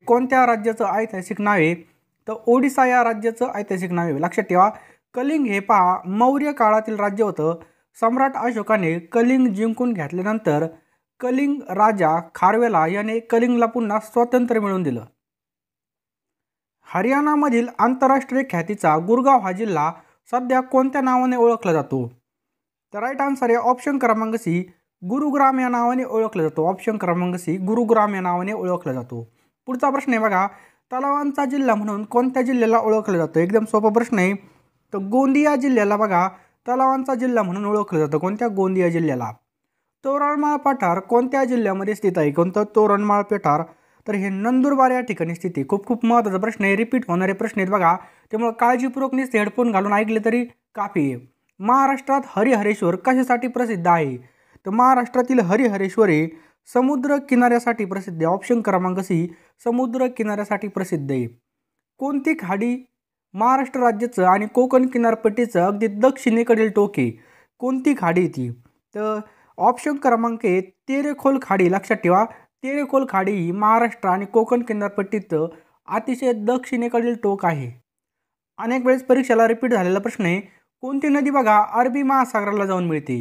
कोणत्या राज्याचं ऐतिहासिक नाव आहे? तर ओडिसा या राज्याचं ऐतिहासिक नाव आहे. लक्षात ठेवा, कलिंग हे पहा मौर्य काळातील राज्य होतं. सम्राट अशोकाने कलिंग जिंकून घेतल्यानंतर कलिंग राजा खारवेला याने कलिंगला पुन्हा स्वातंत्र्य मिळवून दिलं. हरियाणामधील आंतरराष्ट्रीय ख्यातीचा गुरगाव हा जिल्हा सध्या कोणत्या नावाने ओळखला जातो? तर राईट आन्सर आहे ऑप्शन क्रमांक सी, गुरुग्राम या नावाने ओळखला जातो. ऑप्शन क्रमांक सी, गुरुग्राम या नावाने ओळखला जातो. पुढचा प्रश्न आहे बघा, तलावांचा जिल्हा म्हणून कोणत्या जिल्ह्याला ओळखलं जातं? एकदम सोपा प्रश्न आहे. तर गोंदिया जिल्ह्याला बघा तलावांचा जिल्हा म्हणून ओळखलं जातं. कोणत्या? गोंदिया जिल्ह्याला. तोरणमाळ पठार कोणत्या जिल्ह्यामध्ये स्थित आहे? कोणतं? तोरणमाळ पठार. तर हे नंदुरबार या ठिकाणी स्थित आहे. खूप खूप महत्त्वाचा प्रश्न आहे, रिपीट होणारे प्रश्न आहेत बघा, त्यामुळे काळजीपूर्वक नुसते हेडफोन घालून ऐकले तरी काफी आहे. महाराष्ट्रात हरिहरेश्वर कशासाठी प्रसिद्ध आहे? तर महाराष्ट्रातील हरिहरेश्वर हे समुद्र किनाऱ्यासाठी प्रसिद्ध आहे. ऑप्शन क्रमांक सी, समुद्र किनाऱ्यासाठी प्रसिद्ध आहे. कोणती खाडी महाराष्ट्र राज्याचं आणि कोकण किनारपट्टीचं अगदी दक्षिणेकडील टोक आहे? कोणती खाडी ती? तर ऑप्शन क्रमांक आहे तेरेखोल खाडी. लक्षात ठेवा, तेरेखोल खाडी ही महाराष्ट्र आणि कोकण किनारपट्टीचं अतिशय दक्षिणेकडील टोक आहे. अनेक वेळेस परीक्षेला रिपीट झालेला प्रश्न आहे, कोणती नदी बघा अरबी महासागराला जाऊन मिळते?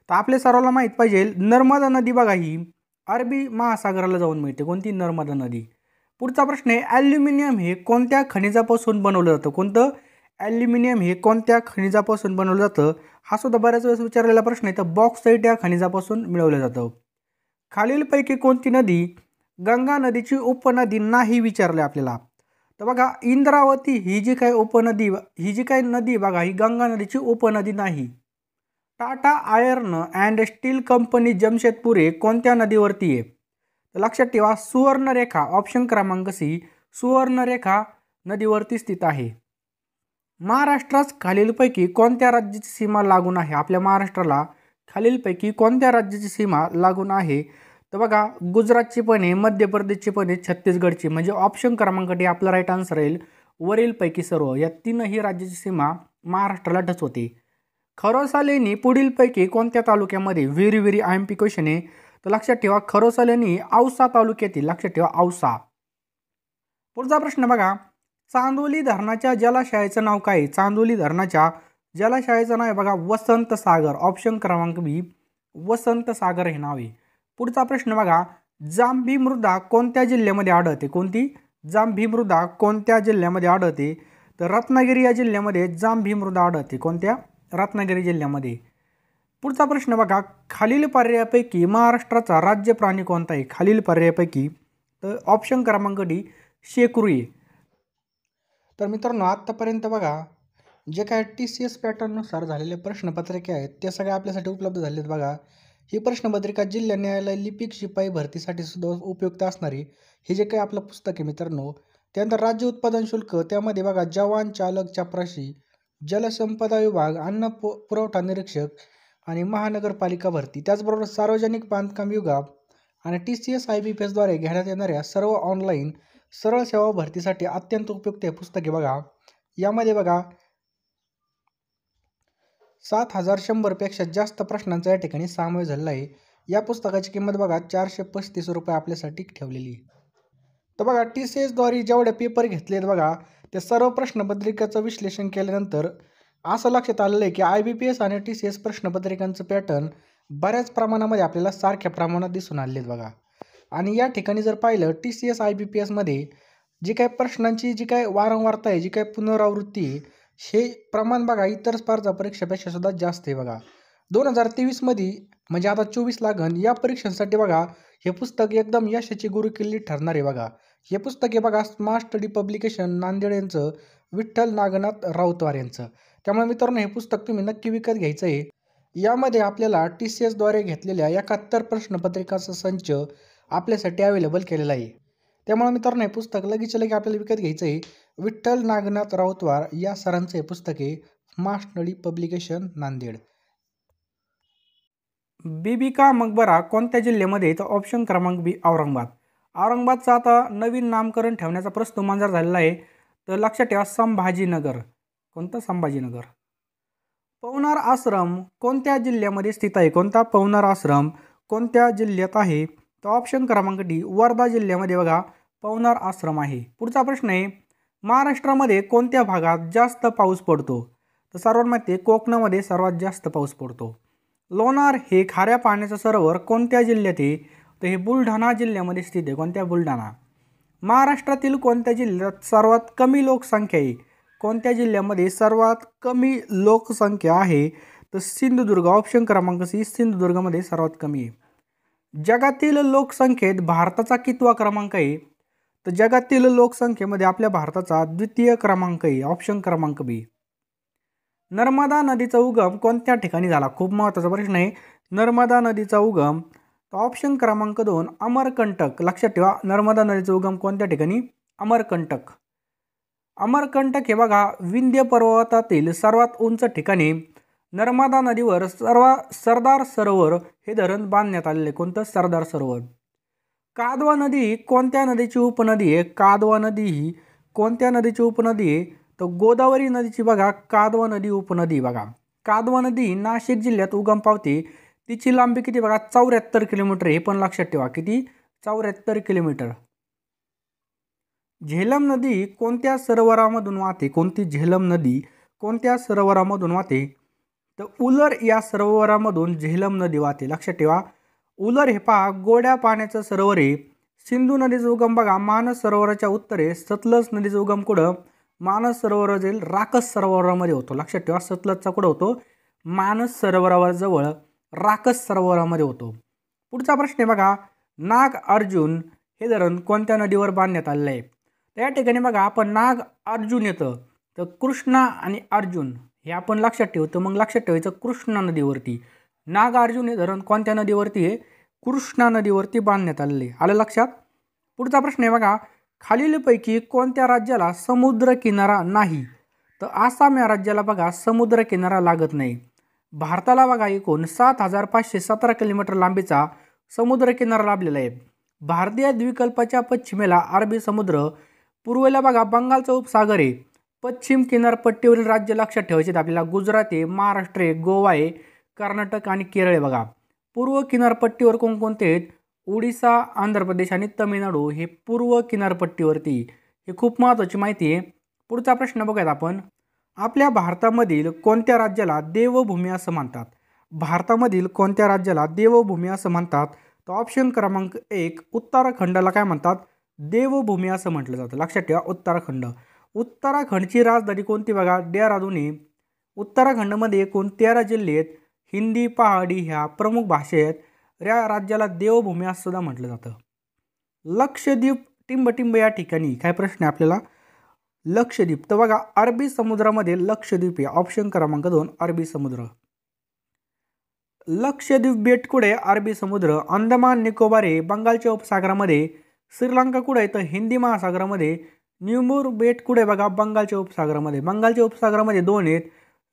तर आपल्या सर्वांना माहीत पाहिजे, नर्मदा नदी बघा ही अरबी महासागराला जाऊन मिळते. कोणती? नर्मदा नदी. पुढचा प्रश्न आहे, ॲल्युमिनियम हे कोणत्या खनिजापासून बनवलं जातं? कोणतं? ॲल्युमिनियम हे कोणत्या खनिजापासून बनवलं जातं? हा सुद्धा बऱ्याच वेळेस विचारलेला प्रश्न आहे. तर बॉक्साईट या खनिजापासून मिळवलं जातं. खालीलपैकी कोणती नदी गंगा नदीची उपनदी नाही विचारले आपल्याला? तर बघा इंद्रावती ही जी काही नदी बघा ही गंगा नदीची उपनदी नाही. Tata iron and still company Jamshedpur हे कोणत्या नदीवरती आहे? तर लक्षात ठेवा सुवर्णरेखा. ऑप्शन क्रमांक सी, सुवर्णरेखा नदीवरती स्थित आहे. महाराष्ट्रास खालीलपैकी कोणत्या राज्याची सीमा लागून आहे? आपल्या महाराष्ट्राला खालीलपैकी कोणत्या राज्याची सीमा लागून आहे? तर बघा गुजरातची पण आहे, मध्य प्रदेशची पण आहे, छत्तीसगडची. म्हणजे ऑप्शन क्रमांक डी आपला राईट आन्सर राहील. वरीलपैकी सर्व या तीनही राज्याची सीमा महाराष्ट्राला टचवते. खरोसा लेणी पुढीलपैकी कोणत्या तालुक्यामध्ये? व्हेरी व्हेरी IMP क्वेश्चन आहे. तर लक्षात ठेवा खरोसा लेणी औसा तालुक्यातील. लक्षात ठेवा औसा. पुढचा प्रश्न बघा, चांदोली धरणाच्या जलाशयाचं नाव काय? चांदोली धरणाच्या जलाशयाचं नाव आहे बघा वसंत सागर. ऑप्शन क्रमांक बी, वसंत सागर हे नाव आहे. पुढचा प्रश्न बघा, जांभी मृदा कोणत्या जिल्ह्यामध्ये आढळते? कोणती? जांभी मृदा कोणत्या जिल्ह्यामध्ये आढळते? तर रत्नागिरी या जिल्ह्यामध्ये जांभी मृदा आढळते. कोणत्या? रत्नागिरी जिल्ह्यामध्ये. पुढचा प्रश्न बघा, खालील पर्यायापैकी महाराष्ट्राचा राज्य प्राणी कोणता आहे? खालील पर्यायापैकी तर ऑप्शन क्रमांक डी शेकरू आहे. तर मित्रांनो आत्तापर्यंत बघा जे काय TCS पॅटर्ननुसार झालेले प्रश्नपत्रिका आहेत ते सगळे आपल्यासाठी उपलब्ध झाले आहेत बघा. ही प्रश्नपत्रिका जिल्हा न्यायालय लिपिक शिपाई भरतीसाठी सुद्धा उपयुक्त असणारी हे जे काही आपलं पुस्तक आहे मित्रांनो. त्यानंतर राज्य उत्पादन शुल्क त्यामध्ये बघा जवान चालक चपराशी, जलसंपदा विभाग, अन्न पुरवठा निरीक्षक आणि महानगरपालिका भरती, त्याचबरोबर सार्वजनिक बांधकाम विभाग आणि TCS IBPS द्वारे घेण्यात येणाऱ्या सर्व ऑनलाईन सरळ सेवा भरतीसाठी अत्यंत उपयुक्त हे पुस्तक आहे बघा. यामध्ये बघा 7100 पेक्षा जास्त प्रश्नांचा या ठिकाणी समावेश झालेला आहे. या पुस्तकाची किंमत बघा 435 रुपये आपल्यासाठी ठेवलेली आहे. तर बघा TCS द्वारे जेवढे पेपर घेतलेत बघा ते सर्व प्रश्नपत्रिकेचं विश्लेषण केल्यानंतर असं लक्षात आलेलं आहे की IBPS आणि TCS प्रश्नपत्रिकांचं पॅटर्न बऱ्याच प्रमाणामध्ये आपल्याला सारख्या प्रमाणात दिसून आलेले आहेत बघा. आणि या ठिकाणी जर पाहिलं TCS IBPS मध्ये जी काही प्रश्नांची जी काही वारंवारता आहे, जी काही पुनरावृत्ती आहे, हे प्रमाण बघा इतर स्पर्धा परीक्षेपेक्षा सुद्धा जास्त आहे बघा. 2023 मध्ये म्हणजे आता 24 लागण या परीक्षांसाठी बघा हे पुस्तक एकदम यशाची गुरुकिल्ली ठरणार आहे बघा. हे पुस्तक आहे बघा स्मार्ट स्टडी पब्लिकेशन नांदेड यांचं, विठ्ठल नागनाथ राऊतवार यांचं. त्यामुळे मित्रांनो हे पुस्तक तुम्ही नक्की विकत घ्यायचं आहे. यामध्ये आपल्याला TCS द्वारे घेतलेल्या 71 प्रश्नपत्रिकांचा संच आपल्यासाठी अवेलेबल केलेला आहे. त्यामुळे मित्रांनो हे पुस्तक लगेच आपल्याला विकत घ्यायचं आहे. विठ्ठल नागनाथ राऊतवार या सरांचं हे पुस्तक आहे, smart study publication Nanded. Bibi ka Maqbara कोणत्या जिल्ह्यामध्ये? तर ऑप्शन क्रमांक बी औरंगाबाद. औरंगाबादचं आता नवीन नामकरण ठेवण्याचा प्रस्ताव मंजूर झालेला आहे. तर लक्षात ठेवा संभाजीनगर. कोणतं? संभाजीनगर. पवनार आश्रम कोणत्या जिल्ह्यामध्ये स्थित आहे? कोणता? पवनार आश्रम कोणत्या जिल्ह्यात आहे? तर ऑप्शन क्रमांक डी वर्धा जिल्ह्यामध्ये बघा पवनार आश्रम आहे. पुढचा प्रश्न आहे, महाराष्ट्रामध्ये कोणत्या भागात जास्त पाऊस पडतो? तर सर्वात माहिती आहे कोकणामध्ये सर्वात जास्त पाऊस पडतो. लोणार हे खाऱ्या पाण्याचं सरोवर कोणत्या जिल्ह्यात आहे? तर हे बुलढाणा जिल्ह्यामध्ये स्थित आहे. कोणत्या? बुलढाणा. महाराष्ट्रातील कोणत्या जिल्ह्यात सर्वात कमी लोकसंख्या आहे? कोणत्या जिल्ह्यामध्ये सर्वात कमी लोकसंख्या आहे? तर सिंधुदुर्ग. ऑप्शन क्रमांक सी, सिंधुदुर्गमध्ये सर्वात कमी आहे. जगातील लोकसंख्येत भारताचा कितवा क्रमांक आहे? तर जगातील लोकसंख्येमध्ये आपल्या भारताचा द्वितीय क्रमांक आहे. ऑप्शन क्रमांक बी. नर्मदा नदीचा उगम कोणत्या ठिकाणी झाला? खूप महत्त्वाचा प्रश्न आहे. नर्मदा नदीचा उगम, ऑप्शन क्रमांक 2 अमरकंटक. लक्षात ठेवा, नर्मदा नदीचा उगम कोणत्या ठिकाणी? अमरकंटक. अमरकंटक हे बघा विंध्य पर्वतातील सर्वात उंच ठिकाणी नर्मदा नदीवर सरदार सरोवर हे धरण बांधण्यात आलेले. कोणतं? सरदार सरोवर. कादवा नदी कोणत्या नदीची उपनदी आहे? कादवा नदी ही कोणत्या नदीची उपनदी आहे? तर गोदावरी नदीची बघा कादवा नदी उपनदी. बघा कादवा नदी नाशिक जिल्ह्यात उगम पावते. तिची लांबी किती? बघा 74 किलोमीटर. हे पण लक्षात ठेवा, किती? 74 किलोमीटर. झेलम नदी कोणत्या सरोवरामधून वाहते? कोणती? झेलम नदी कोणत्या सरोवरामधून वाहते? तर उलर या सरोवरामधून झेलम नदी वाहते. लक्षात ठेवा, उलर हे पहा गोड्या पाण्याचं सरोवर आहे. सिंधू नदीचा उगम बघा मानस सरोवराच्या उत्तरेस. सतलज नदीचा उगम कुठं? मानस सरोवराजवळ राकस सरोवरामध्ये होतो. लक्षात ठेवा, सतलजचा कुठं होतो? मानस सरोवराजवळ राकस सरोवरामध्ये होतो. पुढचा प्रश्न आहे बघा, नाग अर्जुन हे धरण कोणत्या नदीवर बांधण्यात आलेलं आहे? त्या ठिकाणी बघा आपण नाग अर्जुन येतं, तर कृष्णा आणि अर्जुन हे आपण लक्षात ठेवतो. मग लक्षात ठेवायचं कृष्णा नदीवरती. नाग अर्जुन हे धरण कोणत्या नदीवरती आहे? कृष्णा नदीवरती बांधण्यात आलेले. आलं लक्षात? पुढचा प्रश्न आहे बघा, खालीलपैकी कोणत्या राज्याला समुद्र किनारा नाही? तर आसाम या राज्याला बघा समुद्र किनारा लागत नाही. भारताला बघा एकूण 7517 किलोमीटर लांबीचा समुद्र किनारा लाभलेला आहे. भारतीय द्वीपकल्पाच्या पश्चिमेला अरबी समुद्र, पूर्वेला बघा बंगालचा उपसागर आहे. पश्चिम किनारपट्टीवरील राज्य लक्षात ठेवायचे आपल्याला गुजरात आहे, महाराष्ट्र आहे, गोवा आहे, कर्नाटक आणि केरळ आहे. बघा पूर्व किनारपट्टीवर कोणकोणते आहेत? ओडिसा, आंध्र प्रदेश आणि तमिळनाडू हे पूर्व किनारपट्टीवरती. हे खूप महत्त्वाची माहिती आहे. पुढचा प्रश्न बघूयात आपण, आपल्या भारतामधील कोणत्या राज्याला देवभूमी असं म्हणतात? भारतामधील कोणत्या राज्याला देवभूमी असं म्हणतात? तर ऑप्शन क्रमांक 1 उत्तराखंडला काय म्हणतात? देवभूमी असं म्हटलं जातं. लक्षात ठेवा, उत्तराखंड. उत्तराखंडची राजधानी कोणती? बघा देहरादून आहे. उत्तराखंडमध्ये एकूण 13 जिल्हे आहेत. हिंदी, पहाडी ह्या प्रमुख भाषा आहेत. या राज्याला देवभूमी असं सुद्धा म्हटलं जातं. लक्षद्वीप टिंबटिंब या ठिकाणी काय प्रश्न आहे आपल्याला? लक्षद्वीप, तर बघा अरबी समुद्रामध्ये लक्षद्वीप आहे. ऑप्शन क्रमांक 2 अरबी समुद्र. लक्षद्वीप बेट कुठे? अरबी समुद्र. अंदमान निकोबार आहे बंगालच्या उपसागरामध्ये. श्रीलंका कुठे आहे? तर हिंदी महासागरामध्ये. न्यूमूर बेट कुठे? बघा बंगालच्या उपसागरामध्ये. बंगालच्या उपसागरामध्ये 2 आहेत,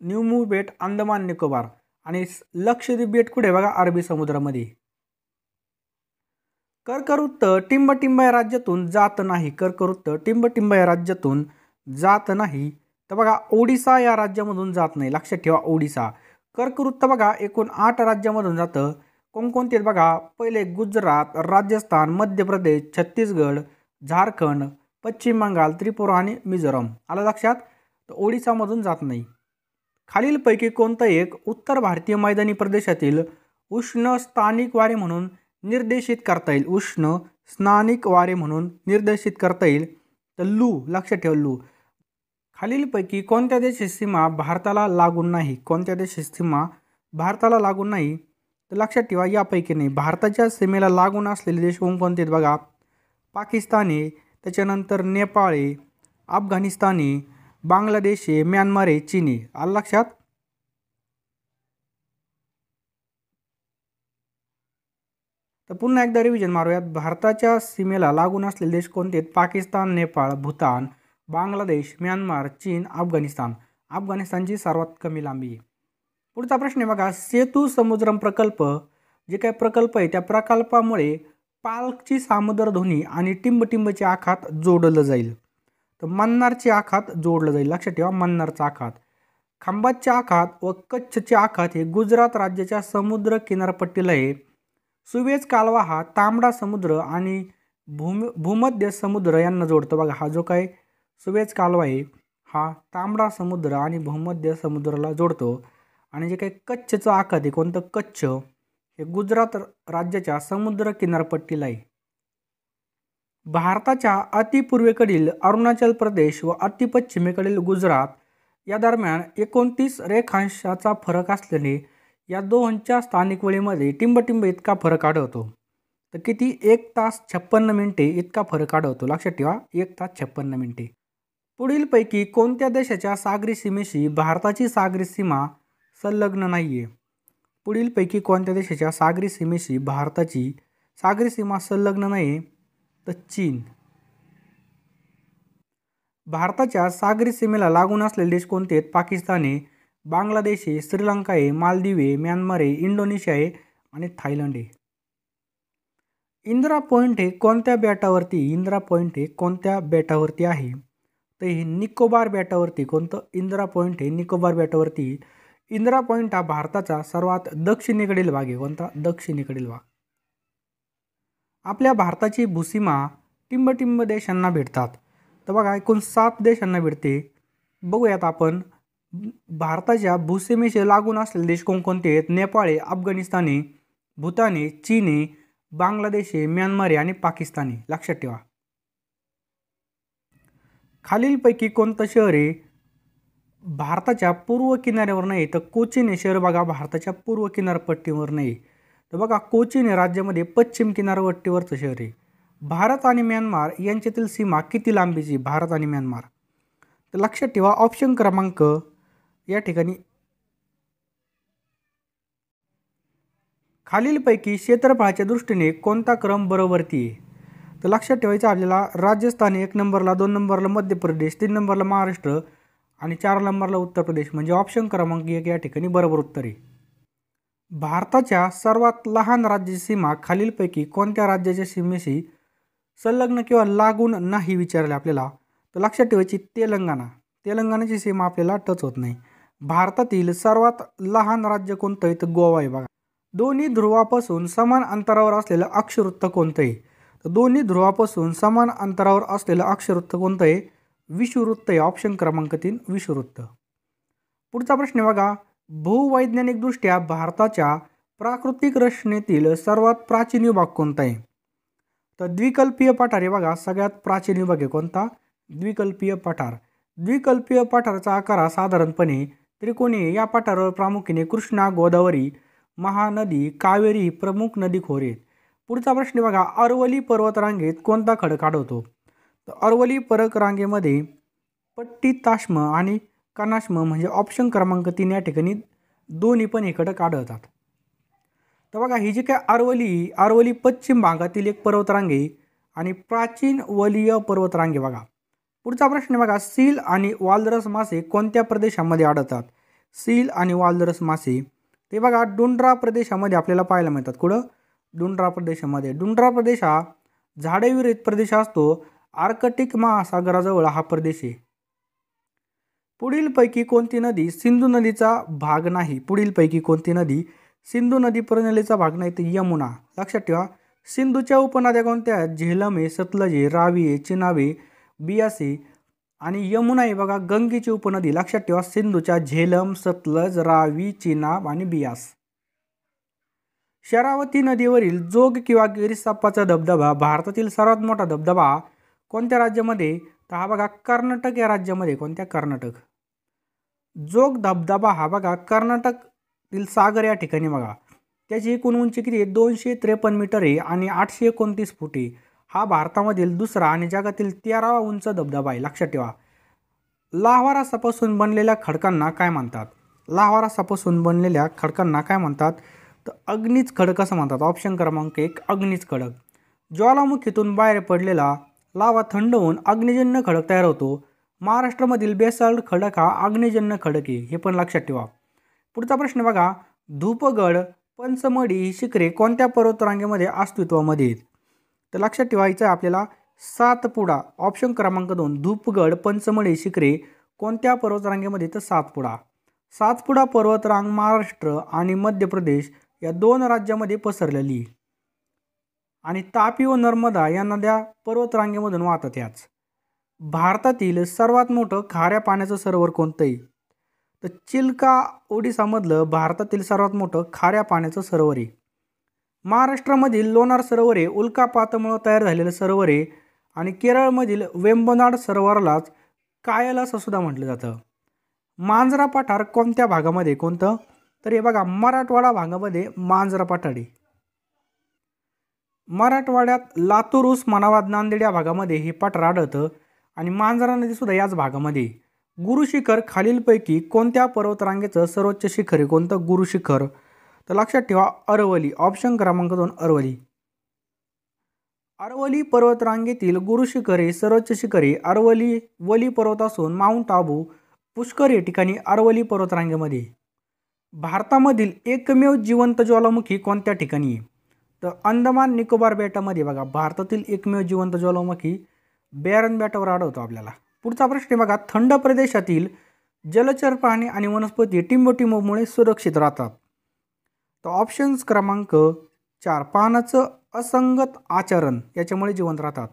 न्यूमूर बेट, अंदमान निकोबार. आणि लक्षद्वीप बेट कुठे? बघा अरबी समुद्रामध्ये. कर्कवृत्त टिंबटिंब या राज्यातून जात नाही. कर्कवृत्त टिंबटिंब या राज्यातून जात नाही. तर बघा ओडिसा या राज्यामधून जात नाही. लक्षात ठेवा, ओडिसा. कर्कवृत्त बघा एकूण 8 राज्यामधून जातं. कोणकोणते बघा? पहिले गुजरात, राजस्थान, मध्य प्रदेश, छत्तीसगड, झारखंड, पश्चिम बंगाल, त्रिपुरा आणि मिझोराम. आलं लक्षात? तर ओडिसामधून जात नाही. खालीलपैकी कोणतं एक उत्तर भारतीय मैदानी प्रदेशातील उष्ण स्थानिक वारे म्हणून निर्देशित करता येईल? उष्ण स्थानिक वारे म्हणून निर्देशित करता येईल. तर लू. लक्षात ठेवा, लू. खालीलपैकी कोणत्या देशाची सीमा भारताला लागून नाही? कोणत्या देशाची सीमा भारताला लागून नाही? तर लक्षात ठेवा यापैकी नाही. भारताच्या सीमेला लागून असलेले देश कोणकोणते आहेत बघा? पाकिस्तान आहे, त्याच्यानंतर नेपाळ आहे, अफगाणिस्तान आहे, बांगलादेश आहे, म्यानमार आहे, चीन आहे. आलं लक्षात? तर पुन्हा एकदा रिव्हिजन मारूयात. भारताच्या सीमेला लागून असलेले देश कोणते आहेत? पाकिस्तान, नेपाळ, भूतान, बांगलादेश, म्यानमार, चीन, अफगाणिस्तान. अफगाणिस्तानची सर्वात कमी लांबी आहे. पुढचा प्रश्न आहे बघा, सेतू समुद्रम प्रकल्प जे काही प्रकल्प आहे त्या प्रकल्पामुळे पालची सामुद्रधुनी आणि टिंबटिंबचे आखात जोडलं जाईल. तर मन्नारचे आखात जोडलं जाईल. लक्षात ठेवा, मन्नारचा आखात. खंबातचे आखात व कच्छचे आखात हे गुजरात राज्याच्या समुद्र किनारपट्टीला आहे. सुवेज कालवा हा तांबडा समुद्र आणि भूमध्य समुद्र यांना जोडतो बघा. हा जो काय सुएझ कालवा आहे हा तांबडा समुद्र आणि भूमध्य समुद्राला जोडतो. आणि जे काही कच्छचं आखात आहे, कोणतं कच्छ, हे गुजरात राज्याच्या समुद्र किनारपट्टीला आहे. भारताच्या अतिपूर्वेकडील अरुणाचल प्रदेश व अतिपश्चिमेकडील गुजरात या दरम्यान 29 रेखांशाचा फरक असल्याने या दोहोंच्या स्थानिक वेळेमध्ये टिंबटिंब इतका फरक आढळतो. तर किती? 1 तास 56 मिनिटे इतका फरक आढळतो. लक्षात ठेवा, 1 तास 56 मिनिटे. पुढीलपैकी कोणत्या देशाच्या सागरी सीमेशी भारताची सागरी सीमा संलग्न नाही आहे? पुढीलपैकी कोणत्या देशाच्या सागरी सीमेशी भारताची सागरी सीमा संलग्न नाही? तर चीन. भारताच्या सागरी सीमेला लागून असलेले देश कोणते आहेत? पाकिस्तान आहे, बांगलादेश आहे, श्रीलंका आहे, मालदीव आहे, म्यानमार आहे, इंडोनेशिया आहे आणि थायलंड आहे. इंदिरा पॉईंट हे कोणत्या बेटावरती? इंदिरा पॉईंट हे कोणत्या बेटावरती आहे? तर हे निकोबार बेटावरती. कोणतं? इंदिरा पॉईंट हे निकोबार बेटावरती. इंदिरा पॉईंट हा भारताचा सर्वात दक्षिणेकडील भाग आहे. कोणता? दक्षिणेकडील भाग. आपल्या भारताची भूसीमा टिंबटिंब देशांना भेटतात. तर बघा एकूण 7 देशांना भेटते. बघूयात आपण भारताच्या भूसीमेशी लागून असलेले देश कोणकोणते आहेत? नेपाळ आहे, अफगाणिस्तान आहे, भूतान आहे, चीन आहे, बांगलादेश आहे, म्यानमार आहे आणि पाकिस्तान आहे. लक्षात ठेवा. खालीलपैकी कोणतं शहर आहे भारताच्या पूर्व किनाऱ्यावर नाही? तर कोचीन हे शहर बघा भारताच्या पूर्व किनारपट्टीवर नाही. तर बघा कोचीन हे राज्यामध्ये पश्चिम किनारपट्टीवरचं शहर आहे. भारत आणि म्यानमार यांच्यातील सीमा किती लांबीची? भारत आणि म्यानमार. तर लक्षात ठेवा ऑप्शन क्रमांक या ठिकाणी खालीलपैकी क्षेत्रफळाच्या दृष्टीने कोणता क्रम बरोबरती आहे? तर लक्षात ठेवायचं आपल्याला राजस्थान 1 नंबरला, 2 नंबरला मध्य प्रदेश, 3 नंबरला महाराष्ट्र आणि 4 नंबरला उत्तर प्रदेश. म्हणजे ऑप्शन क्रमांक 1 या ठिकाणी बरोबर उत्तर आहे. भारताच्या सर्वात लहान राज्याची सीमा खालीलपैकी कोणत्या राज्याच्या सीमेशी संलग्न किंवा लागून नाही विचारले आपल्याला? तर लक्षात ठेवायची तेलंगणा. तेलंगणाची सीमा आपल्याला टच होत नाही. भारतातील सर्वात लहान राज्य कोणतं आहे? तर गोवा आहे बघा. दोन्ही ध्रुवापासून समान अंतरावर असलेलं अक्षवृत्त कोणतं आहे? तर दोन्ही ध्रुवापासून समान अंतरावर असलेलं अक्षवृत्त कोणतं आहे? विषुववृत्त आहे. ऑप्शन क्रमांक 3 विषुववृत्त. पुढचा प्रश्न बघा. भूवैज्ञानिकदृष्ट्या भारताच्या प्राकृतिक रचनेतील सर्वात प्राचीन विभाग कोणता आहे? तर द्विकल्पीय पठार आहे बघा सगळ्यात प्राचीन विभाग आहे. कोणता? द्विकल्पीय पठार. द्विकल्पीय पठाराचा आकार हा साधारणपणे त्रिकोणी. या पठारावर प्रामुख्याने कृष्णा, गोदावरी, महानदी, कावेरी प्रमुख नदी खोरे आहेत. पुढचा प्रश्न बघा. अरवली पर्वतरांगेत कोणता खडक आढळतो? तर अरवली पर्वतरांगेमध्ये पट्टिताश्म आणि कनाश्म म्हणजे ऑप्शन क्रमांक 3 या ठिकाणी दोन्ही पण हे खडक आढळतात. तर बघा ही जी काय अरवली पश्चिम भागातील एक पर्वतरांग आहे आणि प्राचीन वलीय पर्वतरांग आहे बघा. पुढचा प्रश्न बघा. सील आणि वालरस मासे कोणत्या प्रदेशामध्ये आढळतात? सील आणि वालरस मासे ते बघा डुंड्रा प्रदेशामध्ये आपल्याला पाहायला मिळतात. कुठं? डुंड्रा प्रदेशामध्ये. डुंड्रा प्रदेश हा झाडेविरहित प्रदेश असतो. आर्कटिक महासागराजवळ हा प्रदेश आहे. पुढीलपैकी कोणती नदी सिंधू नदीचा भाग नाही? पुढीलपैकी कोणती नदी सिंधू नदी प्रणालीचा भाग नाही? तर यमुना. लक्षात ठेवा. सिंधूच्या उपनद्या कोणत्या आहेत? झेलम आहे, सतलज आहे, रावी आहे, चिनाब आहे, बियास आहे आणि यमुना आहे बघा गंगेची उपनदी. लक्षात ठेवा सिंधूच्या झेलम, सतलज, रावी, चिनाब आणि बियास. शरावती नदीवरील जोग किंवा गिरिसाप्पाचा धबधबा भारतातील सर्वात मोठा धबधबा कोणत्या राज्यामध्ये? तर हा बघा कर्नाटक या राज्यामध्ये. कोणत्या? कर्नाटक. जोग धबधबा हा बघा कर्नाटकतील सागर या ठिकाणी बघा. त्याची एकूण उंची किती आहे? 253 मीटर आहे आणि 829 फूट आहे. हा भारतामधील दुसरा आणि जगातील 13वा उंच धबधबा आहे. लक्षात ठेवा. लाव्हारसापासून बनलेल्या खडकांना काय म्हणतात? लाव्हारसापासून बनलेल्या खडकांना काय म्हणतात? तर अग्नीच खडक असं म्हणतात. ऑप्शन क्रमांक 1 अग्नीच खडक. ज्वालामुखीतून बाहेर पडलेला लावा थंड होऊन अग्निजन्य खडक तयार होतो. महाराष्ट्रामधील बेसाल्ट खडक हा अग्निजन्य खडक आहे. हे पण लक्षात ठेवा. पुढचा प्रश्न बघा. धूपगड, पंचमढी ही शिखरे कोणत्या पर्वतरांगेमध्ये अस्तित्वामध्ये आहेत? तर लक्षात ठेवायचं आहे आपल्याला सातपुडा. ऑप्शन क्रमांक 2 धूपगड, पंचमढी शिखरे कोणत्या पर्वतरांगेमध्ये? तर सातपुडा. सातपुडा पर्वतरांग महाराष्ट्र आणि मध्य प्रदेश या 2 राज्यामध्ये पसरलेली. आणि तापी व नर्मदा या नद्या पर्वतरांगेमधून वाहतात. याच भारतातील सर्वात मोठं खाऱ्या पाण्याचं सरोवर कोणतं आहे? तर चिल्का ओडिसामधलं भारतातील सर्वात मोठं खाऱ्या पाण्याचं सरोवर आहे. महाराष्ट्रामधील लोणार सरोवर हे उल्कापातामुळे तयार झालेलं सरोवर आहे आणि केरळमधील वेंबनाड सरोवरालाच कायल असं सुद्धा म्हटलं जातं. मांजरा पठार कोणत्या भागामध्ये कोणतं? तर हे बघा मराठवाडा भागामध्ये मांजरा पठार आहे. मराठवाड्यात लातूर, उस्मानाबाद, नांदेड या भागामध्ये हे पठार आढळतं आणि मांजरा नदी सुद्धा याच भागामध्ये. गुरुशिखर खालीलपैकी कोणत्या पर्वतरांगेचं सर्वोच्च शिखर आहे? कोणतं गुरुशिखर? तर लक्षात ठेवा अरवली. ऑप्शन क्रमांक 2 अरवली. अरवली पर्वतरांगेतील गुरुशिखर हे सर्वोच्च शिखर आहे. अरवली वली पर्वत असून माउंट आबू पुष्कर या ठिकाणी अरवली पर्वतरांगेमध्ये. भारतामधील एकमेव जिवंत ज्वालामुखी कोणत्या ठिकाणी आहे? तर अंदमान निकोबार बेटामध्ये. बघा भारतातील एकमेव जिवंत ज्वालामुखी बॅरन बेटावर आढळतो आपल्याला. पुढचा प्रश्न बघा थंड प्रदेशातील जलचर प्राणी आणि वनस्पती टिंबटिंबमुळे सुरक्षित राहतात. तर ऑप्शन्स क्रमांक 4 पाण्याचं असंगत आचरण याच्यामुळे जिवंत राहतात.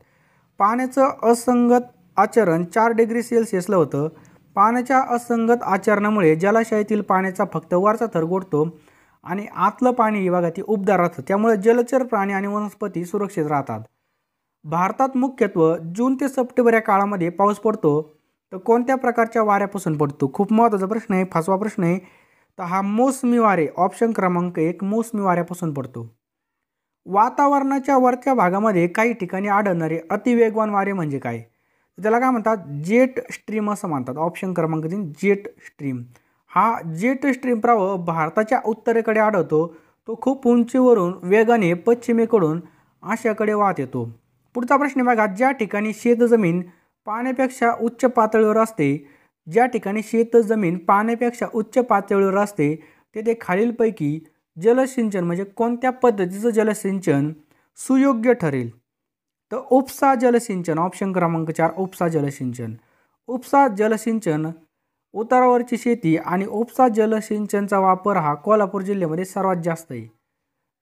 पाण्याचं असंगत आचरण 4 डिग्री सेल्सिअसला होतं. पाण्याच्या असंगत आचरणामुळे जलाशयातील पाण्याचा फक्त वरचा थर गोठतो आणि आतलं पाणी बघा ती उबदार राहतं. त्यामुळे जलचर प्राणी आणि वनस्पती सुरक्षित राहतात. भारतात मुख्यत्वे जून ते सप्टेंबर या काळामध्ये पाऊस पडतो. तर कोणत्या प्रकारच्या वाऱ्यापासून पडतो? खूप महत्त्वाचा प्रश्न आहे, 5वा प्रश्न आहे. तर हा मोसमी वारे ऑप्शन क्रमांक 1 मोसमी वाऱ्यापासून पडतो. वातावरणाच्या वरच्या भागामध्ये काही ठिकाणी आढळणारे अतिवेगवान वारे म्हणजे काय? त्याला काय म्हणतात? जेट स्ट्रीम असं म्हणतात. ऑप्शन क्रमांक 3 जेट स्ट्रीम. हा जेट स्ट्रीम प्रवाह भारताच्या उत्तरेकडे आढळतो. तो खूप उंचीवरून वेगाने पश्चिमेकडून आशियाकडे वाहत येतो. पुढचा प्रश्न बघा ज्या ठिकाणी शेतजमीन पाण्यापेक्षा उच्च पातळीवर असते, ज्या ठिकाणी शेतजमीन पाण्यापेक्षा उच्च पातळीवर असते तेथे खालीलपैकी जलसिंचन म्हणजे कोणत्या पद्धतीचं जलसिंचन सुयोग्य ठरेल? तर उपसा जलसिंचन. ऑप्शन क्रमांक 4 उपसा जलसिंचन. उपसा जलसिंचन उतारावरची शेती आणि उपसा जलसिंचनचा वापर हा कोल्हापूर जिल्ह्यामध्ये सर्वात जास्त आहे.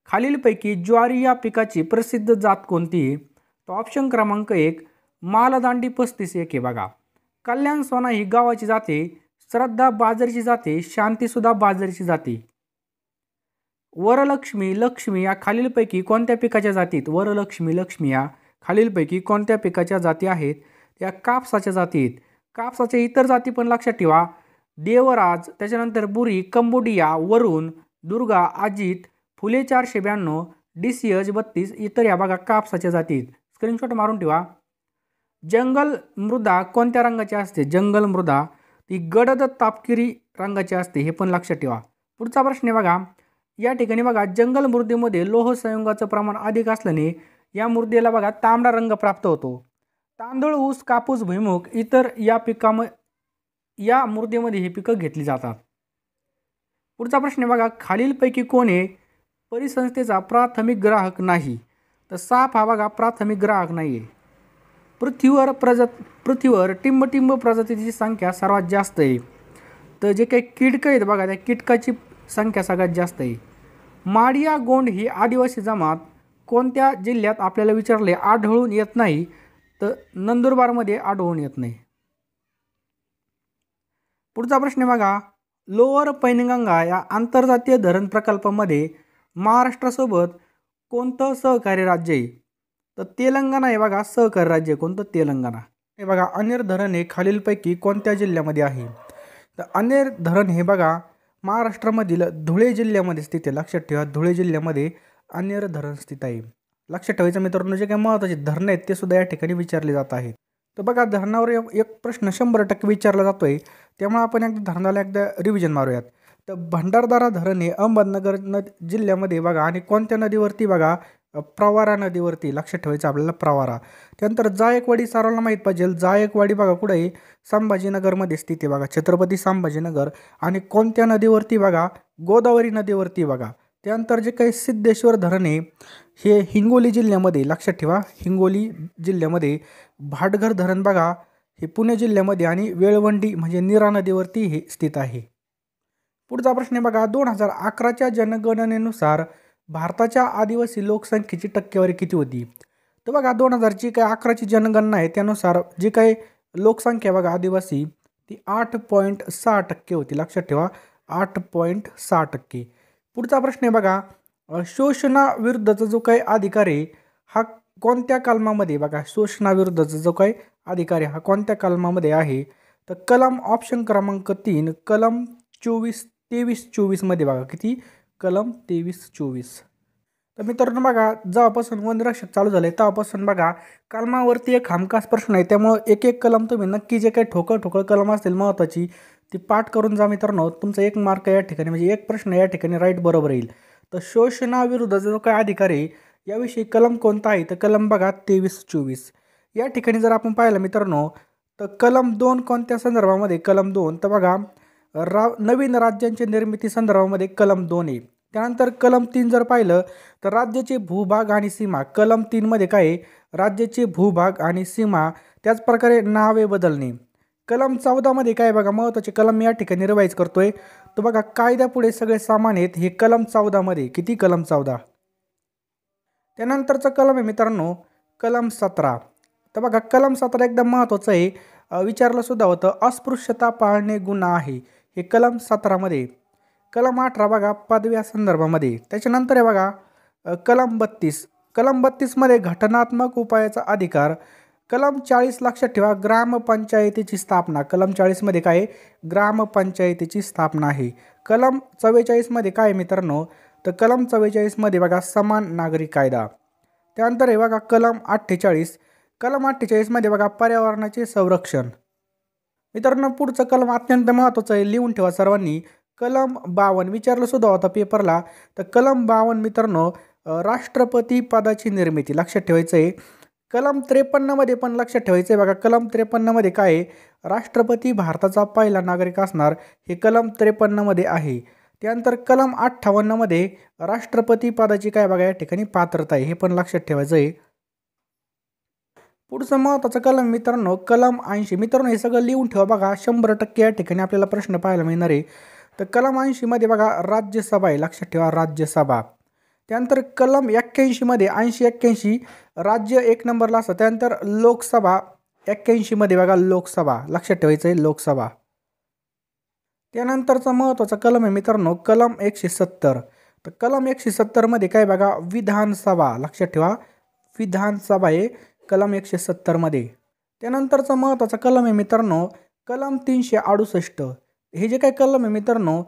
खालीलपैकी ज्वारी या पिकाची प्रसिद्ध जात कोणती आहे? तर ऑप्शन क्रमांक 1 मालदांडी 35-1 आहे. बघा कल्याण सोना ही गावाची जाते, श्रद्धा बाजरीची जाते, शांतीसुद्धा बाजरीची जाते. वरलक्ष्मी लक्ष्मी या खालीलपैकी कोणत्या पिकाच्या जातीत? वरलक्ष्मी लक्ष्मी या खालीलपैकी कोणत्या पिकाच्या जाती आहेत? या कापसाच्या जाती आहेत. कापसाच्या इतर जाती पण लक्षात ठेवा. देवराज, त्याच्यानंतर बुरी, कंबोडिया, वरुण, दुर्गा, अजित, फुले 492, DCH 32 इतर या बघा कापसाच्या जातीत. स्क्रीनशॉट मारून ठेवा. जंगल मृदा कोणत्या रंगाची असते? जंगल मृदा ती गडद तापकिरी रंगाची असते, हे पण लक्षात ठेवा. पुढचा प्रश्न बघा या ठिकाणी बघा जंगल मृदेमध्ये लोह संयुगाचं प्रमाण अधिक असल्याने या मृदेला बघा तांबडा रंग प्राप्त होतो. तांदूळ, ऊस, कापूस, भुईमूग इतर या मृदेमध्ये ही पिकं घेतली जातात. पुढचा प्रश्न बघा खालीलपैकी कोण आहे परिसंस्थेचा प्राथमिक ग्राहक नाही? तर साप हा बघा प्राथमिक ग्राहक नाही आहे. पृथ्वीवर टिंबटिंब प्रजातीची संख्या सर्वात जास्त आहे. तर जे काही कीटकं आहेत बघा त्या कीटकाची संख्या सगळ्यात जास्त आहे. माडिया गोंड ही आदिवासी जमात कोणत्या जिल्ह्यात आपल्याला विचारले आढळून येत नाही? तर नंदुरबारमध्ये आढळून येत नाही. पुढचा प्रश्न बघा लोअर पैनगंगा या आंतरजातीय धरण प्रकल्पामध्ये महाराष्ट्रासोबत कोणतं सहकारी राज्य आहे? तर तेलंगणा हे बघा सहकारी राज्य. कोणतं? तेलंगणा. हे बघा अनेर धरण हे खालीलपैकी कोणत्या जिल्ह्यामध्ये आहे? तर अनेर धरण हे बघा महाराष्ट्रामधील धुळे जिल्ह्यामध्ये स्थित आहे. लक्षात ठेवा धुळे जिल्ह्यामध्ये अनेर धरण स्थित आहे. लक्षात ठेवायचं मित्रांनो जे काही महत्त्वाचे धरणं आहेत ते सुद्धा या ठिकाणी विचारले जात आहेत. तर बघा धरणावर एक प्रश्न 100% विचारला जातोय, त्यामुळे आपण एकदा धरणाला एकदा रिव्हिजन मारूयात. तर भंडारदरा धरण हे अहमदनगर जिल्ह्यामध्ये बघा आणि कोणत्या नदीवरती? बघा प्रवारा नदीवरती. लक्षात ठेवायचं आपल्याला प्रवारा. त्यानंतर जायकवाडी सर्वांना माहीत पाहिजे. जायकवाडी बघा कुठे आहे? संभाजीनगरमध्ये स्थित आहे बघा छत्रपती संभाजीनगर. आणि कोणत्या नदीवरती? बघा गोदावरी नदीवरती बघा. त्यानंतर जे काही सिद्धेश्वर धरण आहे हे हिंगोली जिल्ह्यामध्ये. लक्षात ठेवा हिंगोली जिल्ह्यामध्ये. भाटघर धरण बघा हे पुणे जिल्ह्यामध्ये आणि वेळवंडी म्हणजे नीरा नदीवरती हे स्थित आहे. पुढचा प्रश्न बघा 2011च्या जनगणनेनुसार भारताच्या आदिवासी लोकसंख्येची टक्केवारी किती होती? तर बघा 2000ची काय 11ची जनगणना आहे त्यानुसार जी काही लोकसंख्या बघा आदिवासी ती 8.6% होती. लक्षात ठेवा 8.6%. पुढचा प्रश्न आहे बघा शोषणाविरुद्धचा जो काही अधिकार आहे हा कोणत्या कलमामध्ये बघा शोषणाविरुद्धचा जो काही अधिकार आहे हा कोणत्या कलमामध्ये आहे? तर कलम ऑप्शन क्रमांक 3 कलम 23 मध्ये बघा किती कलम 23-24. तर मित्रांनो बघा जेव्हापासून वनरक्षक चालू झाले तेव्हापासून बघा कलमावरती एक हमखास प्रश्न आहे त्यामुळे एक एक कलम तुम्ही नक्की जे काही ठोकळ कलम असतील महत्त्वाची ती पाठ करून जा मित्रांनो. तुमचा 1 मार्क या ठिकाणी म्हणजे एक प्रश्न या ठिकाणी राईट बरोबर येईल. तर शोषणाविरुद्ध जो काही अधिकार आहे याविषयी कलम कोणता आहे? तर कलम बघा 23-24. या ठिकाणी जर आपण पाहिलं मित्रांनो तर कलम 2 कोणत्या संदर्भामध्ये? कलम 2 तर बघा नवीन राज्यांच्या निर्मिती संदर्भामध्ये कलम 2 आहे. त्यानंतर कलम 3 जर पाहिलं तर राज्याचे भूभाग आणि सीमा कलम 3 मध्ये काय आहे? राज्याचे भूभाग आणि सीमा त्याचप्रकारे नावे बदलणे. कलम 14 मध्ये काय बघा महत्त्वाचे कलम या ठिकाणी रिवाईज करतोय. तर बघा कायद्यापुढे सगळे समान आहेत हे कलम 14 मध्ये किती कलम 14. त्यानंतरचं कलम आहे मित्रांनो कलम 17. तर बघा कलम 17 एकदम महत्त्वाचं आहे विचारलं सुद्धा होतं अस्पृश्यता पाळणे गुन्हा आहे हे कलम 17 मध्ये. कलम 18 बघा पदव्या संदर्भामध्ये. त्याच्यानंतर आहे बघा कलम 32. कलम 32 मध्ये घटनात्मक उपायाचा अधिकार. कलम 40 लक्षात ठेवा ग्रामपंचायतीची स्थापना. कलम 40 मध्ये काय ग्रामपंचायतीची स्थापना आहे. कलम 44 मध्ये काय मित्रांनो तर कलम 44 मध्ये बघा समान नागरिक कायदा. त्यानंतर आहे बघा कलम 48. कलम 48 मध्ये बघा पर्यावरणाचे संरक्षण. मित्रांनो पुढचं कलम अत्यंत महत्त्वाचं आहे लिहून ठेवा सर्वांनी. कलम 52 विचारलं सुद्धा होता पेपरला. तर कलम 52 मित्रांनो राष्ट्रपती पदाची निर्मिती लक्षात ठेवायचं आहे. कलम 53 मध्ये पण लक्षात ठेवायचं आहे बघा कलम 53 मध्ये काय आहे? राष्ट्रपती भारताचा पहिला नागरिक असणार हे कलम 53 मध्ये आहे. त्यानंतर कलम 58 मध्ये राष्ट्रपती पदाची काय बघा या ठिकाणी पात्रता आहे हे पण लक्षात ठेवायचं आहे. पुढचं महत्त्वाचं कलम मित्रांनो कलम 80. मित्रांनो हे सगळं लिहून ठेवा बघा 100% या ठिकाणी आपल्याला प्रश्न पाहायला मिळणार आहे. तर कलम 80 मध्ये बघा राज्यसभा आहे लक्षात ठेवा राज्यसभा. त्यानंतर कलम 81 मध्ये 80-81 राज्य 1 नंबरला असतं. त्यानंतर लोकसभा 81 मध्ये बघा लोकसभा लक्षात ठेवायचं आहे लोकसभा. त्यानंतरचा महत्त्वाचा कलम आहे मित्रांनो कलम 170. तर कलम 170 मध्ये काय बघा विधानसभा लक्षात ठेवा विधानसभा आहे कलम 170 मध्ये. त्यानंतरचा महत्त्वाचा कलम आहे मित्रांनो कलम 368. हे जे काही कलम आहे मित्रांनो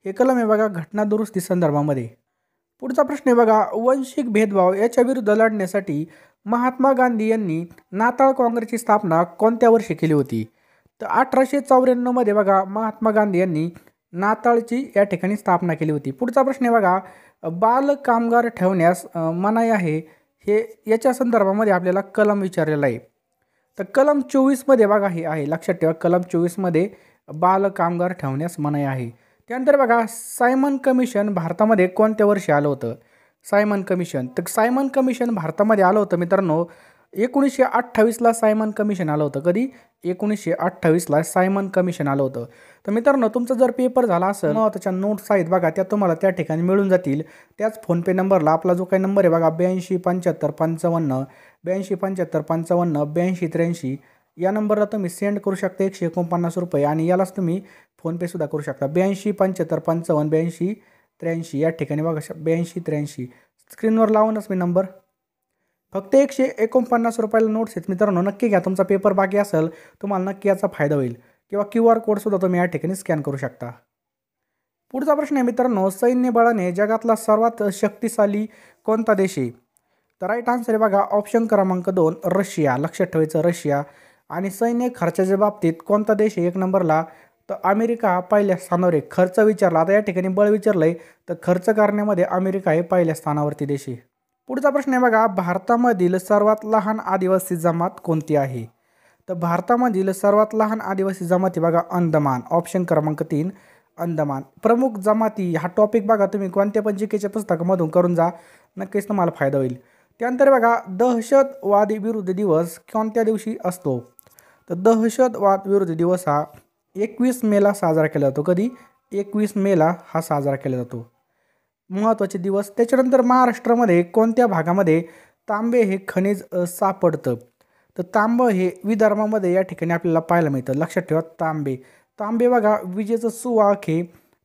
हे कलम आहे बघा घटना दुरुस्ती संदर्भामध्ये. पुढचा प्रश्न आहे बघा वंशिक भेदभाव याच्या विरुद्ध लढण्यासाठी महात्मा गांधी यांनी नाताळ काँग्रेसची स्थापना कोणत्या वर्षी केली होती? तर 1894 मध्ये बघा महात्मा गांधी यांनी नाताळची या ठिकाणी स्थापना केली होती. पुढचा प्रश्न आहे बघा बाल कामगार ठेवण्यास मनाई आहे हे याच्या संदर्भामध्ये आपल्याला कलम विचारलेला आहे. तर कलम 24 मध्ये बघा हे आहे लक्षात ठेवा कलम 24 मध्ये बाल कामगार ठेवण्यास मनाई आहे. त्यानंतर बघा सायमन कमिशन भारतामध्ये कोणत्या वर्षी आलं होतं? Simon commission. तर सायमन कमिशन भारतामध्ये आलं होतं मित्रांनो 1928ला सायमन कमिशन आलं होतं. कधी? 1928ला सायमन कमिशन आलं होतं. तर मित्रांनो तुमचा जर पेपर झाला असेल महत्त्वाच्या नोट्स आहेत बघा त्या तुम्हाला त्या ठिकाणी मिळून जातील. त्याच फोनपे नंबरला आपला जो काही नंबर आहे बघा 827555 827555 8283 या नंबरला तुम्ही सेंड करू शकता 149 रुपये आणि यालाच तुम्ही फोनपेसुद्धा करू शकता 827555 8283 या ठिकाणी बघा 8283 स्क्रीनवर लावूनच मी नंबर. फक्त 149 रुपयाला नोट्स आहेत मित्रांनो नक्की घ्या. तुमचा पेपर बाकी असेल तुम्हाला नक्की याचा फायदा होईल किंवा QR कोडसुद्धा तुम्ही या ठिकाणी स्कॅन करू शकता. पुढचा प्रश्न आहे मित्रांनो सैन्य बळाने जगातला सर्वात शक्तिशाली कोणता देश आहे? तर राईट आन्सर आहे बघा ऑप्शन क्रमांक 2 रशिया लक्षात ठेवायचं रशिया. आणि सैन्य खर्चाच्या बाबतीत कोणता देश आहे 1 नंबरला? तर अमेरिका हा पहिल्या स्थानावर आहे. खर्च विचारला आता या ठिकाणी बळ विचारलं आहे तर खर्च करण्यामध्ये अमेरिका हे पहिल्या स्थानावरती देश आहे. पुढचा प्रश्न आहे बघा भारतामधील सर्वात लहान आदिवासी जमात कोणती आहे? तर भारतामधील सर्वात लहान आदिवासी जमाती बघा अंदमान ऑप्शन क्रमांक 3 अंदमान. प्रमुख जमाती हा टॉपिक बघा तुम्ही कोणत्या पण जीकेच्या पुस्तकामधून करून जा नक्कीच तुम्हाला फायदा होईल. त्यानंतर बघा दहशतवादी विरुद्ध दिवस कोणत्या दिवशी असतो? तर दहशतवाद विरुद्ध दिवस हा 21 मेला साजरा केला जातो. कधी? 21 मेला हा साजरा केला जातो. महत्त्वाचे दिवस. त्याच्यानंतर महाराष्ट्रामध्ये कोणत्या भागामध्ये तांबे हे खनिज सापडतं? तर तांबं हे विदर्भामध्ये या ठिकाणी आपल्याला पाहायला मिळतं. लक्षात ठेवा तांबे. तांबे बघा विजेचं सुवाहक हे.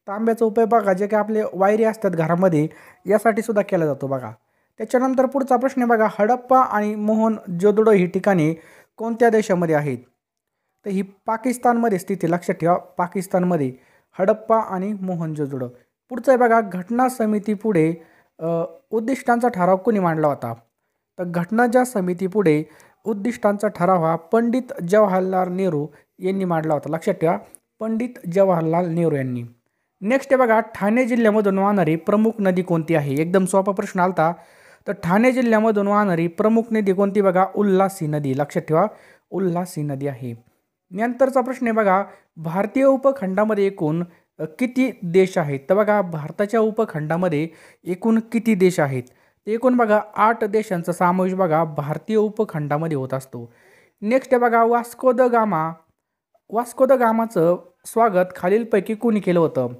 तांब्याचा उपयोग बघा जे काही आपले वायरी असतात घरामध्ये यासाठी सुद्धा केला जातो बघा. त्याच्यानंतर पुढचा प्रश्न आहे बघा, हडप्पा आणि मोहनजोदडो ही ठिकाणे कोणत्या देशामध्ये आहेत? तर ही पाकिस्तानमध्ये स्थित आहे. लक्षात ठेवा पाकिस्तानमध्ये हडप्पा आणि मोहनजोदडो. पुढचं आहे बघा, घटना समितीपुढे उद्दिष्टांचा ठराव कोणी मांडला होता? तर घटनाच्या समितीपुढे उद्दिष्टांचा ठराव हा पंडित जवाहरलाल नेहरू यांनी मांडला होता. लक्षात ठेवा पंडित जवाहरलाल नेहरू यांनी. नेक्स्ट आहे बघा, ठाणे जिल्ह्यामधून वाहणारी प्रमुख नदी कोणती आहे? एकदम सोपा प्रश्न आलता. तर ठाणे जिल्ह्यामधून वाहणारी प्रमुख नदी कोणती बघा? उल्हासी नदी. लक्षात ठेवा उल्हासी नदी आहे. नंतरचा प्रश्न आहे बघा, भारतीय उपखंडामध्ये एकूण किती देश आहेत? तर बघा भारताच्या उपखंडामध्ये एकूण किती देश आहेत? एकूण बघा 8 देशांचा समावेश बघा भारतीय उपखंडामध्ये होत असतो. नेक्स्ट आहे बघा, वास्को द गामाचं स्वागत खालीलपैकी कोणी केलं होतं?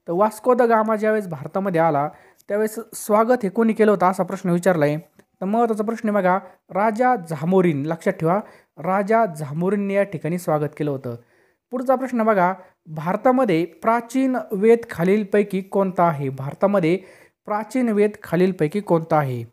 तर वास्को द गामा ज्यावेळेस भारतामध्ये आला त्यावेळेस स्वागत हे कोणी केलं होतं असा प्रश्न विचारला आहे. तर महत्त्वाचा प्रश्न आहे बघा, राजा झामोरीन. लक्षात ठेवा राजा झामोरीनने या ठिकाणी स्वागत केलं होतं. पुढचा प्रश्न बघा, भारतामध्ये प्राचीन वेद खालीलपैकी कोणता आहे? भारतामध्ये प्राचीन वेद खालीलपैकी कोणता आहे?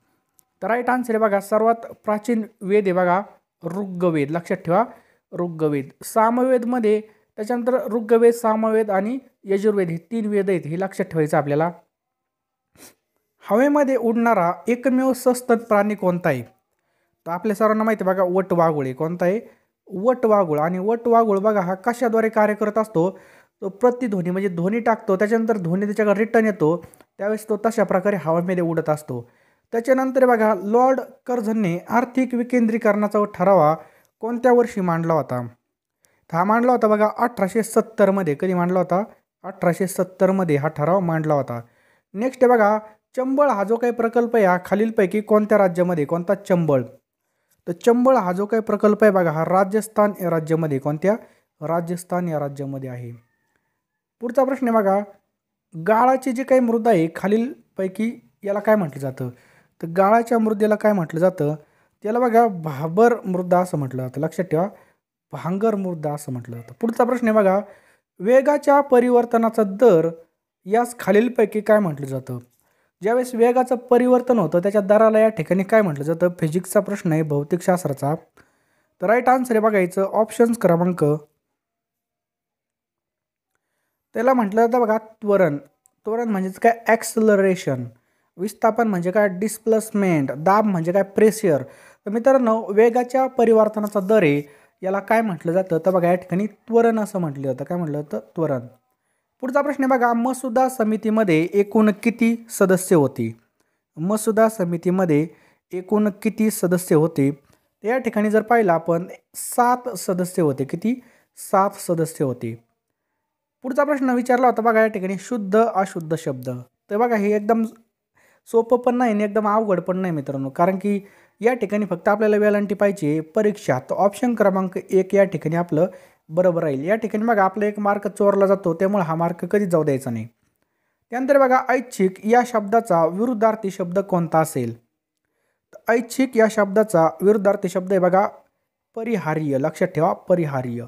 तर राईट आन्सर आहे बघा सर्वात प्राचीन वेद आहे बघा ऋग्वेद. लक्षात ठेवा ऋग्वेद. सामवेदमध्ये त्याच्यानंतर ऋग्वेद, सामवेद आणि यजुर्वेद हे 3 वेद आहेत हे लक्षात ठेवायचं आपल्याला. हवेमध्ये उडणारा एकमेव सस्तन प्राणी कोणता आहे? तर आपल्या सर्वांना माहिती आहे बघा वटवाघूळ आहे. कोणता आहे? वटवाघूळ. आणि वटवाघूळ बघा हा कशाद्वारे कार्य करत असतो? तो प्रतिध्वनी म्हणजे ध्वनी टाकतो त्याच्यानंतर ध्वनी त्याच्याकडे रिटर्न येतो त्यावेळेस तो तशा प्रकारे हवेमध्ये उडत असतो. त्याच्यानंतर बघा लॉर्ड कर्झनने आर्थिक विकेंद्रीकरणाचा ठराव कोणत्या वर्षी मांडला होता? हा मांडला होता बघा 1870 मध्ये. कधी मांडला होता? 1870 मध्ये हा ठराव मांडला होता. नेक्स्ट आहे बघा, चंबळ हा जो काही प्रकल्प आहे हा खालीलपैकी कोणत्या राज्यामध्ये? कोणता? चंबळ. तर चंबळ हा जो काही प्रकल्प आहे बघा हा राजस्थान या राज्यामध्ये. कोणत्या? राजस्थान या राज्यामध्ये आहे. पुढचा प्रश्न आहे बघा, गाळाची जी काही मृदा आहे खालीलपैकी याला काय म्हटलं जातं? तर गाळाच्या मृदेला काय म्हटलं जातं? त्याला बघा भाबर मृदा असं म्हटलं जातं. लक्षात ठेवा भांगर मृदा असं म्हटलं जातं. पुढचा प्रश्न आहे बघा, वेगाच्या परिवर्तनाचा दर यास खालीलपैकी काय म्हटलं जातं? ज्यावेळेस वेगाचं परिवर्तन होतं त्याच्या दराला या ठिकाणी काय म्हटलं जातं? फिजिक्सचा प्रश्न आहे भौतिकशास्त्राचा. तर राईट आन्सर आहे बघायचं ऑप्शन्स क्रमांक. त्याला म्हटलं जातं बघा त्वरण. त्वरण म्हणजेच काय? ॲक्सलरेशन. विस्थापन म्हणजे काय? डिस्प्लेसमेंट. दाब म्हणजे काय? प्रेशर. तर मित्रांनो वेगाच्या परिवर्तनाचा दर आहे याला काय म्हटलं जातं? तर बघा या ठिकाणी त्वरण असं म्हटलं जातं. काय म्हटलं जातं? त्वरण. पुढचा प्रश्न आहे बघा, मसुदा समितीमध्ये एकूण किती सदस्य होते? मसुदा समितीमध्ये एकूण किती सदस्य होते? या ठिकाणी जर पाहिलं आपण 7 सदस्य होते. किती? 7 सदस्य होते. पुढचा प्रश्न विचारला होता बघा या ठिकाणी शुद्ध अशुद्ध शब्द. तर बघा हे एकदम सोपं पण नाही आणि एकदम अवघड पण नाही मित्रांनो, कारण की या ठिकाणी फक्त आपल्याला वेलांटी पाहिजे परीक्षा. तर ऑप्शन क्रमांक 1 या ठिकाणी आपलं बरोबर राहील. या ठिकाणी बघा आपला 1 मार्क चोरला जातो त्यामुळे हा मार्क कधीच जाऊ द्यायचा नाही. त्यानंतर बघा ऐच्छिक या शब्दाचा विरुद्धार्थी शब्द कोणता असेल? ऐच्छिक या शब्दाचा विरुद्धार्थी शब्द आहे बघा परिहार्य. लक्षात ठेवा परिहार्य.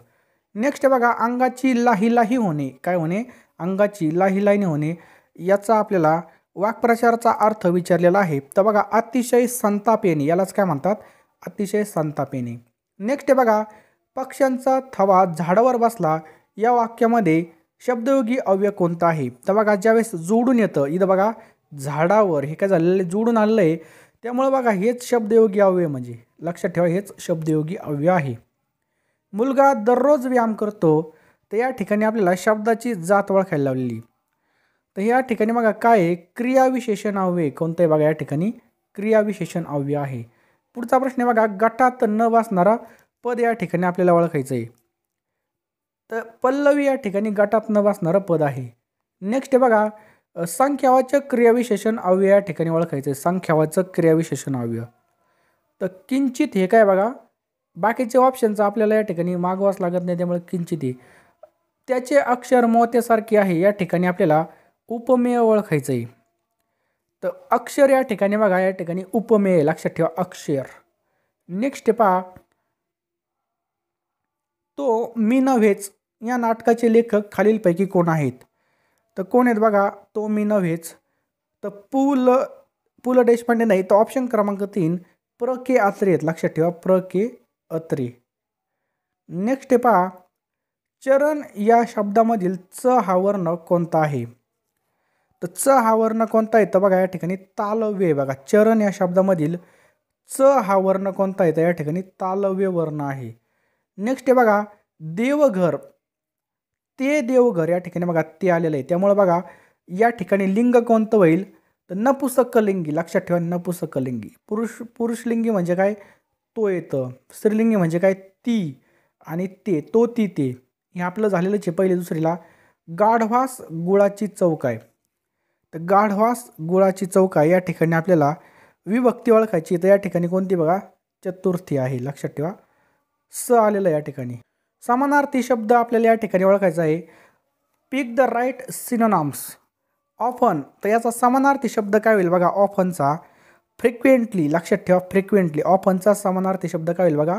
नेक्स्ट आहे बघा, अंगाची लाही होणे. काय होणे? अंगाची लाही होणे. याचा आपल्याला वाक्प्रचाराचा अर्थ विचारलेला आहे. तर बघा अतिशय संताप येणे यालाच काय म्हणतात? अतिशय संताप येणे. नेक्स्ट आहे बघा, पक्ष्यांचा थवा झाडावर बसला या वाक्यामध्ये शब्दयोगी अव्यय कोणता आहे? तर बघा ज्यावेळेस जोडून येतं इथं बघा झाडावर हे काय झालेलं जोडून आलेलं आहे त्यामुळे बघा हेच शब्दयोगी अव्यय म्हणजे लक्षात ठेवा हेच शब्दयोगी अव्यय आहे. मुलगा दररोज व्यायाम करतो तर या ठिकाणी आपल्याला शब्दाची जात ओळखायला लावलेली. तर या ठिकाणी बघा काय आहे? क्रियाविशेषण अव्यय. कोणतं आहे बघा या ठिकाणी? क्रियाविशेषण अव्यय आहे. पुढचा प्रश्न आहे बघा, गटात न बसणारा पद या ठिकाणी आपल्याला ओळखायचं आहे. तर पल्लवी या ठिकाणी गटात न बसणारं पद आहे. नेक्स्ट आहे बघा, संख्यावाचक क्रियाविशेषण अव्यय या ठिकाणी ओळखायचं आहे. संख्यावाचक क्रियाविशेषण अव्यय. तर किंचित हे काय बघा बाकीचे ऑप्शनचं आपल्याला या ठिकाणी मागवाच लागत नाही त्यामुळे किंचित हे. त्याचे अक्षर मोत्यासारखे आहे या ठिकाणी आपल्याला उपमेय ओळखायचं आहे. तर अक्षर या ठिकाणी बघा, या ठिकाणी उपमेय, लक्षात ठेवा अक्षर. नेक्स्ट पहा, तो मी नव्हेच या नाटकाचे लेखक खालीलपैकी कोण आहेत? तर कोण आहेत बघा, तो मी नव्हेच. तर पु ल देशपांडे नाही, तर ऑप्शन क्रमांक 3 प्र के अत्रे आहेत, लक्षात ठेवा प्र के अत्रे. नेक्स्ट पहा, चरण या शब्दामधील च हा वर्ण कोणता आहे? तर च हा वर्ण कोणता आहे? तर बघा या ठिकाणी तालव्य. बघा चरण या शब्दामधील च हा वर्ण कोणता आहे? तर या ठिकाणी तालव्य वर्ण आहे. नेक्स्ट आहे बघा, देवघर, ते देवघर या ठिकाणी बघा ते आलेलं आहे, त्यामुळे बघा या ठिकाणी लिंग कोणतं होईल? तर नपुसकलिंगी, लक्षात ठेवा नपुसकलिंगी. पुरुषलिंगी म्हणजे काय? तो येतं. स्त्रीलिंगी म्हणजे काय? ती आणि ते, तो ती ते. हे आपलं झालेलंच आहे पहिली दुसरीला. गाढवास गुळाची चौक आहे. तर गाढवास गुळाची चौक आहे या ठिकाणी आपल्याला विभक्ती ओळखायची. तर या ठिकाणी कोणती बघा? चतुर्थी आहे, लक्षात ठेवा स आलेलं या ठिकाणी. समानार्थी शब्द आपल्याला या ठिकाणी ओळखायचा आहे. पिक द राईट सिनोनॉम्स. ऑफन, तर याचा समानार्थी शब्द काय होईल बघा? ऑफनचा फ्रिक्वेंटली, लक्षात ठेवा फ्रिक्वेंटली. ऑफनचा समानार्थी शब्द काय होईल बघा?